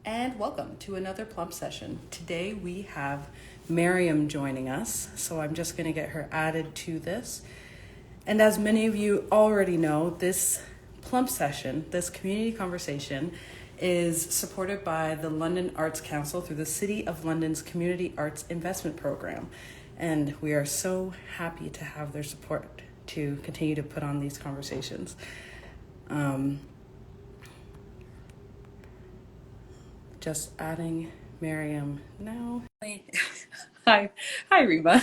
And welcome to another Plump Session. Today we have Mariam joining us, so I'm just going to get her added to this. And as many of you already know, this Plump Session, this community conversation, is supported by the London Arts Council through the City of London's Community Arts Investment Program. And we are so happy to have their support to continue to put on these conversations. Just adding Mariam now. Hi, Reba.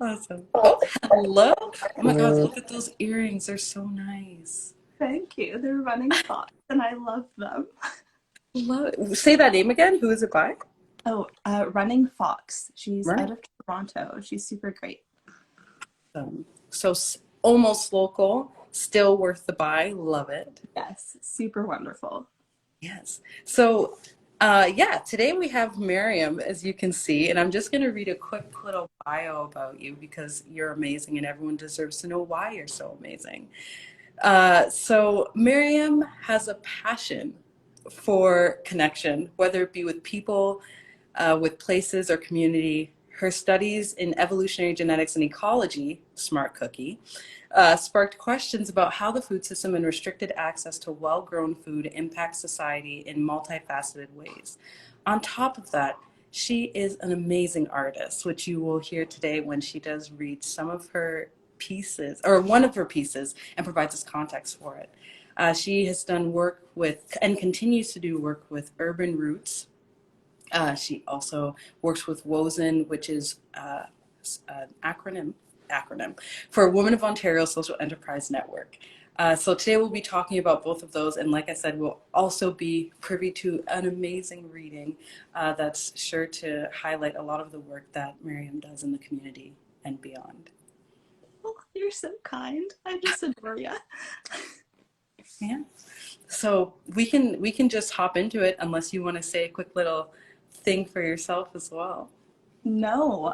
Awesome. Oh, hello. Oh my God, look at those earrings. They're so nice. Thank you. They're running fox, and I love them. Love it. Say that name again. Who is it by? Oh, Running Fox. She's Running. out of Toronto. She's super great. So almost local, still worth the buy. Love it. Yes, super wonderful. Yes. So, today we have Mariam, as you can see, and I'm just going to read a quick little bio about you because you're amazing and everyone deserves to know why you're so amazing. So Mariam has a passion for connection, whether it be with people, with places or community. Her studies in evolutionary genetics and ecology, smart cookie, sparked questions about how the food system and restricted access to well-grown food impacts society in multifaceted ways. On top of that, she is an amazing artist, which you will hear today when she does read some of her pieces, or one of her pieces, and provides us context for it. She has done work with, and continues to do work with Urban Roots. She also works with WOSN, which is an acronym for Women of Ontario Social Enterprise Network. So today we'll be talking about both of those, and like I said, we'll also be privy to an amazing reading that's sure to highlight a lot of the work that Mariam does in the community and beyond. Oh, you're so kind. I just adore you. Yeah. So we can just hop into it unless you want to say a quick little thing for yourself as well. No,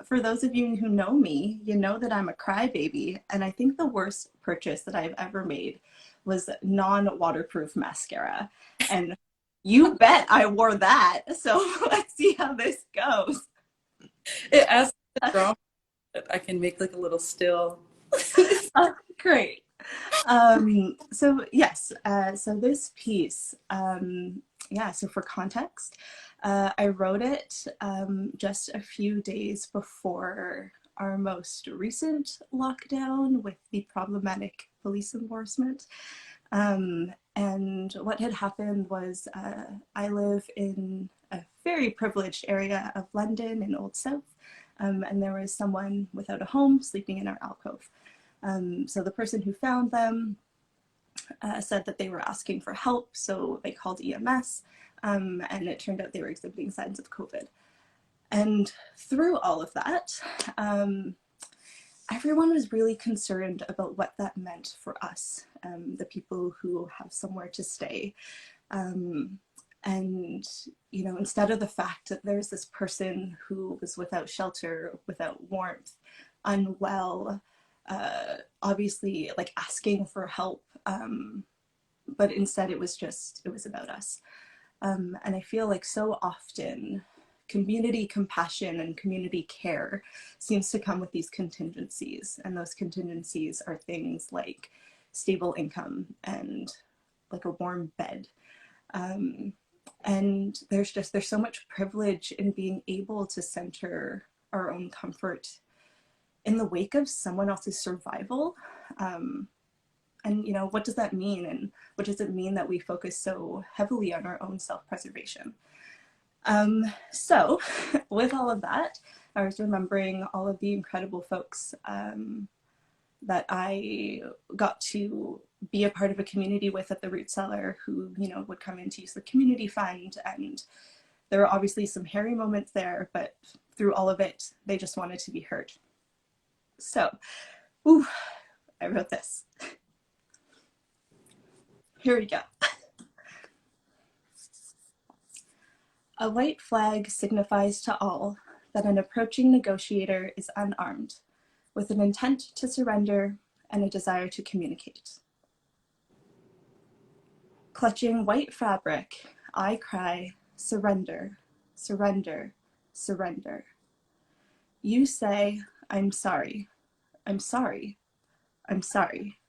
for those of you who know me, you know that I'm a crybaby, and I think the worst purchase that I've ever made was non-waterproof mascara. And you bet I wore that. So let's see how this goes. It asks the drama. I can make like a little still. Great. So yes, so this piece, so for context, I wrote it just a few days before our most recent lockdown with the problematic police enforcement. And what had happened was I live in a very privileged area of London in Old South, and there was someone without a home sleeping in our alcove. So the person who found them said that they were asking for help, so they called EMS, and it turned out they were exhibiting signs of COVID. And through all of that, everyone was really concerned about what that meant for us, the people who have somewhere to stay. And, you know, instead of the fact that there's this person who was without shelter, without warmth, unwell, obviously like asking for help, but instead it was about us. And I feel like so often community compassion and community care seems to come with these contingencies, and those contingencies are things like stable income and like a warm bed. And there's so much privilege in being able to center our own comfort in the wake of someone else's survival. And you know, what does that mean, and what does it mean that we focus so heavily on our own self-preservation? So with all of that, I was remembering all of the incredible folks that I got to be a part of a community with at the Root Cellar, who, you know, would come in to use the community fund. And there were obviously some hairy moments there, but through all of it, they just wanted to be heard. So, I wrote this. Here we go. A white flag signifies to all that an approaching negotiator is unarmed, with an intent to surrender and a desire to communicate. Clutching white fabric, I cry, surrender, surrender, surrender. You say, I'm sorry, I'm sorry, I'm sorry.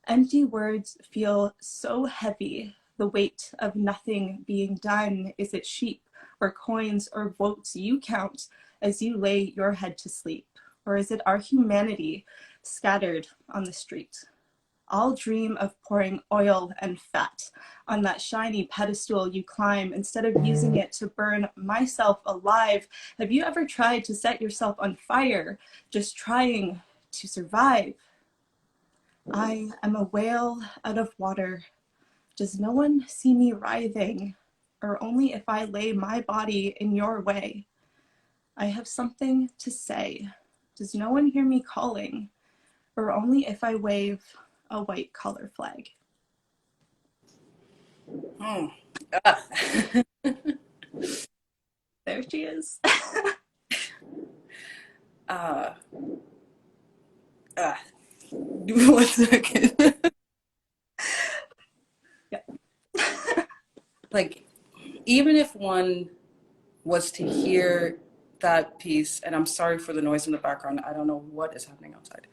Empty words feel so heavy. The weight of nothing being done. Is it sheep or coins or votes you count as you lay your head to sleep? Or is it our humanity scattered on the street? I'll dream of pouring oil and fat on that shiny pedestal you climb instead of using it to burn myself alive. Have you ever tried to set yourself on fire, just trying to survive? I am a whale out of water. Does no one see me writhing, or only if I lay my body in your way? I have something to say. Does no one hear me calling, or only if I wave a white color flag? Hmm. Ah. There she is. uh, uh, 1 second. Yeah. Like, even if one was to hear that piece, and I'm sorry for the noise in the background, I don't know what is happening outside.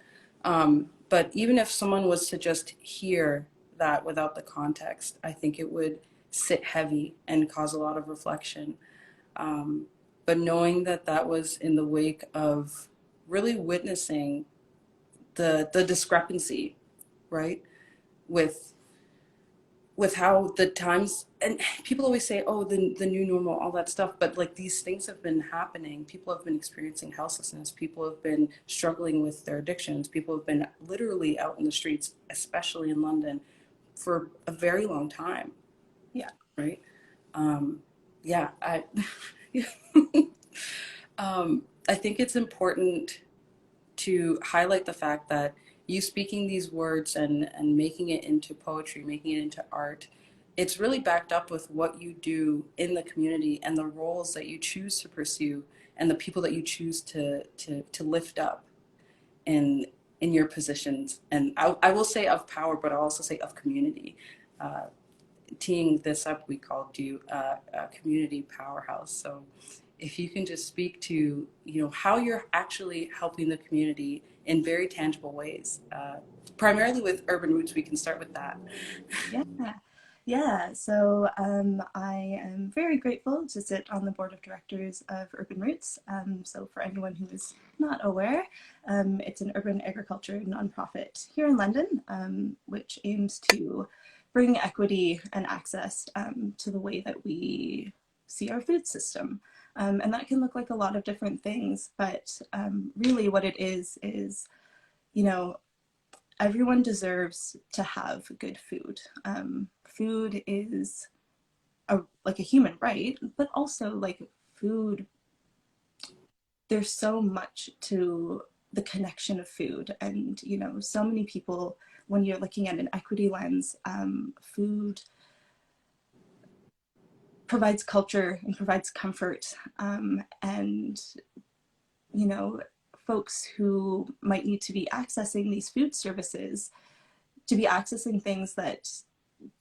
But even if someone was to just hear that without the context, I think it would sit heavy and cause a lot of reflection. Um, but knowing that that was in the wake of really witnessing the discrepancy, right, with how the times, and people always say, oh, the new normal, all that stuff, but like these things have been happening. People have been experiencing houselessness. People have been struggling with their addictions. People have been literally out in the streets, especially in London, for a very long time. Yeah. Right. Yeah, I think it's important to highlight the fact that you speaking these words and making it into poetry, making it into art, it's really backed up with what you do in the community and the roles that you choose to pursue and the people that you choose to lift up in your positions. And I will say of power, but I'll also say of community. Teeing this up, we called you a community powerhouse. So if you can just speak to, how you're actually helping the community in very tangible ways, primarily with Urban Roots, we can start with that. Yeah. Yeah, so I am very grateful to sit on the board of directors of Urban Roots. So for anyone who is not aware, it's an urban agriculture nonprofit here in London, which aims to bring equity and access to the way that we see our food system. And that can look like a lot of different things, but really what it is, you know, everyone deserves to have good food. Food is like a human right, but also like food, there's so much to the connection of food. And, so many people, when you're looking at an equity lens, food provides culture and provides comfort. And, you know, folks who might need to be accessing these food services to be accessing things that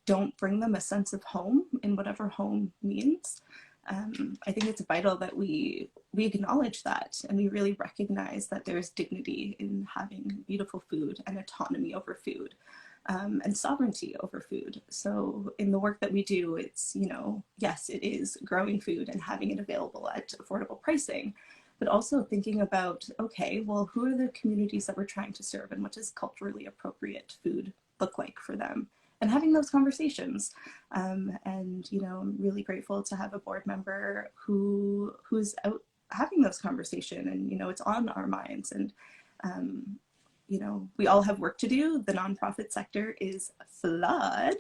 don't bring them a sense of home in whatever home means. I think it's vital that we acknowledge that and we really recognize that there's dignity in having beautiful food and autonomy over food, and sovereignty over food. So in the work that we do, it's, yes, it is growing food and having it available at affordable pricing, but also thinking about, okay, well, who are the communities that we're trying to serve and what does culturally appropriate food look like for them? And having those conversations. And, I'm really grateful to have a board member who's out having those conversations, and, it's on our minds. And, we all have work to do. The nonprofit sector is flawed.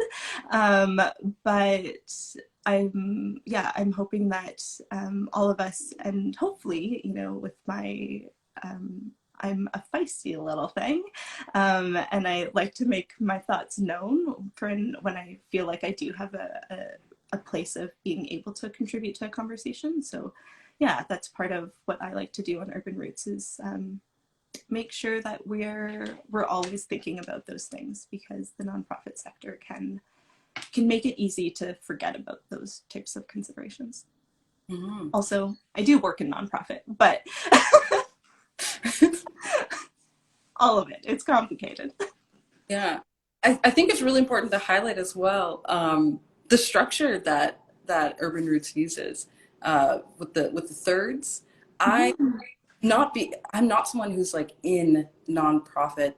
But I'm hoping that all of us, and hopefully, with my, I'm a feisty little thing, and I like to make my thoughts known for when I feel like I do have a place of being able to contribute to a conversation. So yeah, that's part of what I like to do on Urban Roots is make sure that we're always thinking about those things, because the nonprofit sector can can make it easy to forget about those types of considerations. Mhm. Also, I do work in nonprofit, but all of it, it's complicated. Yeah, I think it's really important to highlight as well the structure that Urban Roots uses with the thirds. I Mm. I'm not someone who's like in the nonprofit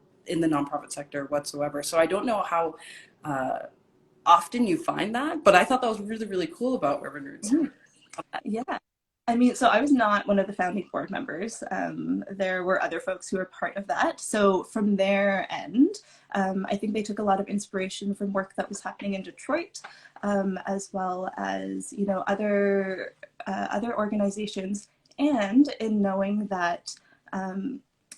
sector whatsoever, so I don't know how uh, often you find that, but I thought that was really really cool about Urban Roots. Mm. Yeah. I mean, so I was not one of the founding board members. There were other folks who were part of that. So from their end, I think they took a lot of inspiration from work that was happening in Detroit, as well as other organizations, and in knowing that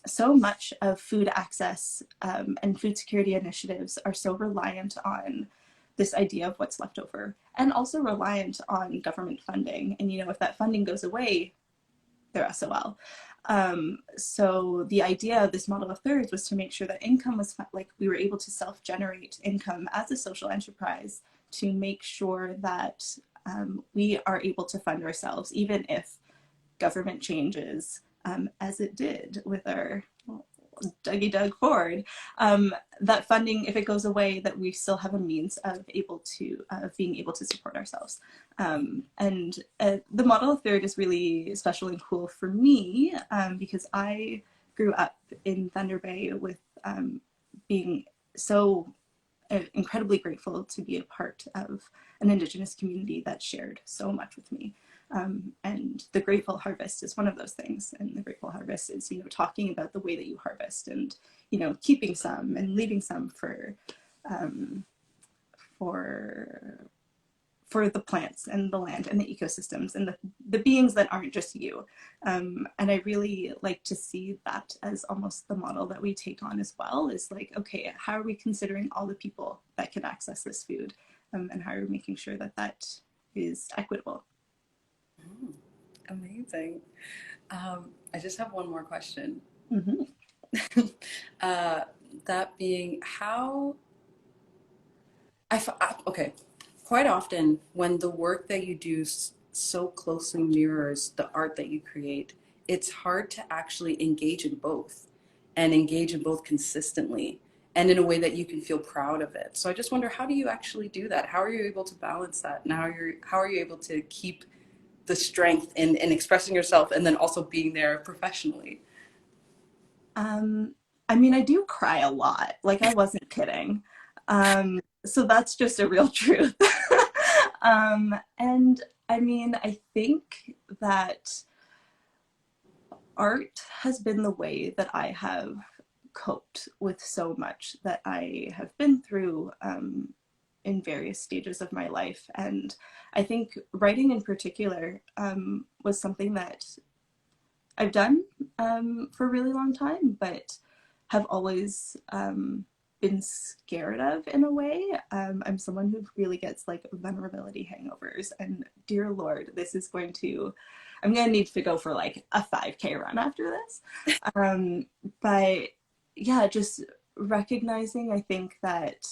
so much of food access and food security initiatives are so reliant on this idea of what's left over, and also reliant on government funding. And if that funding goes away, they're SOL. So the idea of this model of thirds was to make sure that income was like we were able to self-generate income as a social enterprise to make sure that we are able to fund ourselves, even if government changes, as it did with our Dougie Doug Ford, that funding, if it goes away, that we still have a means of being able to support ourselves. And the model of third is really special and cool for me, because I grew up in Thunder Bay with being so incredibly grateful to be a part of an Indigenous community that shared so much with me. And the Grateful Harvest is one of those things. And the Grateful Harvest is, talking about the way that you harvest, and, keeping some and leaving some um, for for the plants and the land and the ecosystems and the beings that aren't just you. And I really like to see that as almost the model that we take on as well, is like, okay, how are we considering all the people that can access this food? And how are we making sure that that is equitable? Mm, amazing. I just have one more question. Mm-hmm. uh, that being how okay, quite often when the work that you do so closely mirrors the art that you create, it's hard to actually engage in both and engage in both consistently and in a way that you can feel proud of it. So I just wonder, how do you actually do that? How are you able to balance that? And how are you able to keep the strength in expressing yourself and then also being there professionally? Um, I mean, I do cry a lot. Like, I wasn't kidding. So that's just a real truth. And I mean, I think that art has been the way that I have coped with so much that I have been through, in various stages of my life. And I think writing in particular, was something that I've done, for a really long time, but have always been scared of in a way. I'm someone who really gets like vulnerability hangovers, and dear Lord, I'm going to need to go for like a 5K run after this. But yeah, just recognizing, I think that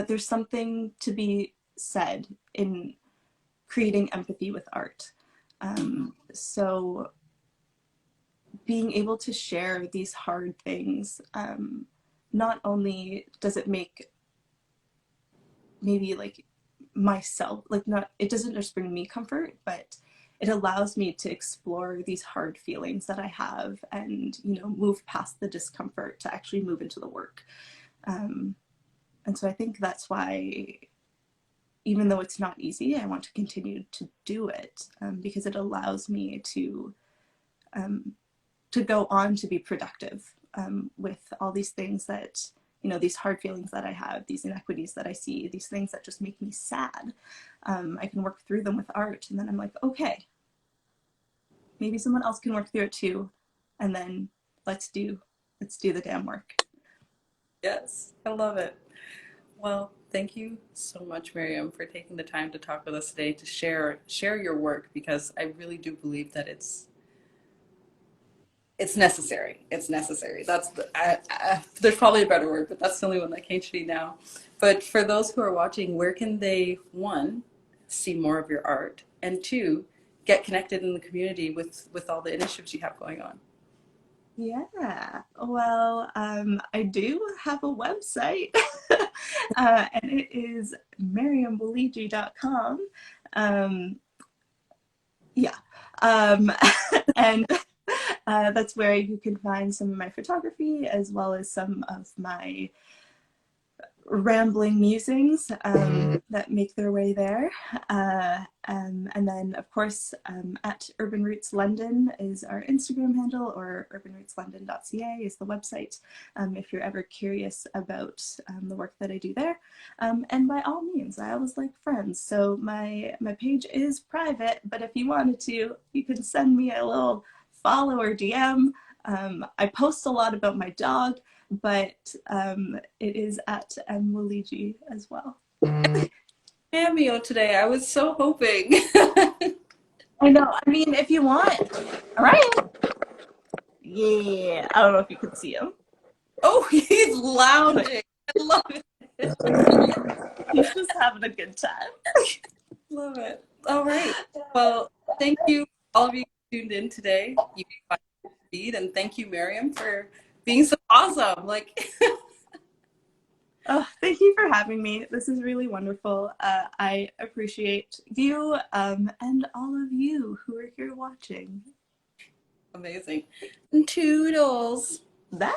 there's something to be said in creating empathy with art. So being able to share these hard things, not only does it make maybe like myself, like, not, it doesn't just bring me comfort, but it allows me to explore these hard feelings that I have, and move past the discomfort to actually move into the work. um, and so I think that's why, even though it's not easy, I want to continue to do it, because it allows me um, to go on to be productive, with all these things that, these hard feelings that I have, these inequities that I see, these things that just make me sad. I can work through them with art, and then I'm like, okay, maybe someone else can work through it too, and then let's do let's do the damn work. Yes, I love it. Well, thank you so much, Miriam, for taking the time to talk with us today to share your work, because I really do believe that it's necessary. It's necessary. There's probably a better word, but that's the only one that came to me now. But for those who are watching, where can they, one, see more of your art, and two, get connected in the community with all the initiatives you have going on? Yeah, well, I do have a website, and it is mariamwaliji.com. Um, yeah, um, and that's where you can find some of my photography as well as some of my rambling musings that make their way there. And then, of course, at Urban Roots London is our Instagram handle, or urbanrootslondon.ca is the website if you're ever curious about the work that I do there. And by all means, I always like friends. So my page is private, but if you wanted to, you can send me a little follow or DM. I post a lot about my dog, but it is at Mwaliji as well. Cameo today. I was so hoping. I know. I mean, if you want, all right. Yeah. I don't know if you can see him. Oh, he's lounging. I love it. He's just having a good time. Love it. All right. Well, thank you, all of you who tuned in today. You can find the feed, and thank you, Mariam, for being so awesome. Like, Oh, thank you for having me. This is really wonderful. I appreciate you and all of you who are here watching. amazing. Toodles. Bye.